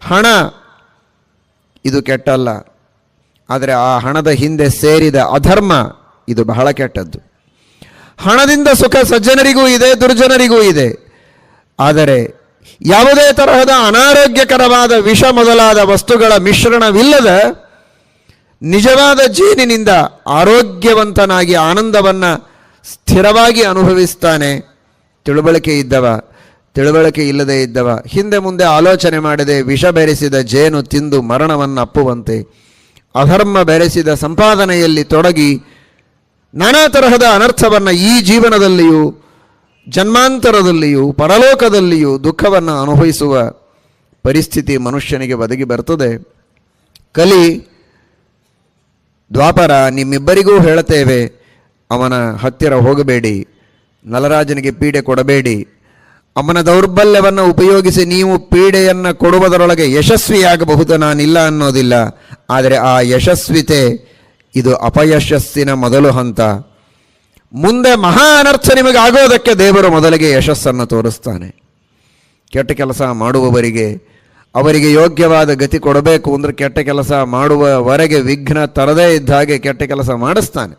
ಹಣ ಇದು ಕೆಟ್ಟಲ್ಲ, ಆದರೆ ಆ ಹಣದ ಹಿಂದೆ ಸೇರಿದ ಅಧರ್ಮ ಇದು ಬಹಳ ಕೆಟ್ಟದ್ದು. ಹಣದಿಂದ ಸುಖ ಸಜ್ಜನರಿಗೂ ಇದೆ, ದುರ್ಜನರಿಗೂ ಇದೆ. ಆದರೆ ಯಾವುದೇ ತರಹದ ಅನಾರೋಗ್ಯಕರವಾದ ವಿಷ ಮೊದಲಾದ ವಸ್ತುಗಳ ಮಿಶ್ರಣವಿಲ್ಲದ ನಿಜವಾದ ಜೇನಿನಿಂದ ಆರೋಗ್ಯವಂತನಾಗಿ ಆನಂದವನ್ನು ಸ್ಥಿರವಾಗಿ ಅನುಭವಿಸ್ತಾನೆ ತಿಳುವಳಿಕೆ ಇದ್ದವ. ತಿಳುವಳಿಕೆ ಇಲ್ಲದೆ ಇದ್ದವ ಹಿಂದೆ ಮುಂದೆ ಆಲೋಚನೆ ಮಾಡದೆ ವಿಷ ಬೆರೆಸಿದ ಜೇನು ತಿಂದು ಮರಣವನ್ನು ಅಪ್ಪುವಂತೆ ಅಧರ್ಮ ಬೆರೆಸಿದ ಸಂಪಾದನೆಯಲ್ಲಿ ತೊಡಗಿ ನಾನಾ ತರಹದ ಅನರ್ಥವನ್ನು ಈ ಜೀವನದಲ್ಲಿಯೂ ಜನ್ಮಾಂತರದಲ್ಲಿಯೂ ಪರಲೋಕದಲ್ಲಿಯೂ ದುಃಖವನ್ನು ಅನುಭವಿಸುವ ಪರಿಸ್ಥಿತಿ ಮನುಷ್ಯನಿಗೆ ಒದಗಿ ಬರ್ತದೆ. ಕಲಿ ದ್ವಾಪರ ನಿಮ್ಮಿಬ್ಬರಿಗೂ ಹೇಳುತ್ತೇವೆ, ಅವನ ಹತ್ತಿರ ಹೋಗಬೇಡಿ, ನಲರಾಜನಿಗೆ ಪೀಡೆ ಕೊಡಬೇಡಿ. ಅವನ ದೌರ್ಬಲ್ಯವನ್ನು ಉಪಯೋಗಿಸಿ ನೀವು ಪೀಡೆಯನ್ನು ಕೊಡುವುದರೊಳಗೆ ಯಶಸ್ವಿಯಾಗಬಹುದು, ನಾನಿಲ್ಲ ಅನ್ನೋದಿಲ್ಲ. ಆದರೆ ಆ ಯಶಸ್ವಿತೆ ಇದು ಅಪಯಶಸ್ಸಿನ ಮೊದಲು ಹಂತ. ಮುಂದೆ ಮಹಾ ಅನರ್ಥ ನಿಮಗೆ ಆಗೋದಕ್ಕೆ ದೇವರು ಮೊದಲಿಗೆ ಯಶಸ್ಸನ್ನು ತೋರಿಸ್ತಾನೆ. ಕೆಟ್ಟ ಕೆಲಸ ಮಾಡುವವರಿಗೆ ಅವರಿಗೆ ಯೋಗ್ಯವಾದ ಗತಿ ಕೊಡಬೇಕು ಅಂದರೆ ಕೆಟ್ಟ ಕೆಲಸ ಮಾಡುವವರೆಗೆ ವಿಘ್ನ ತರದೇ ಇದ್ದ ಹಾಗೆ ಕೆಟ್ಟ ಕೆಲಸ ಮಾಡಿಸ್ತಾನೆ.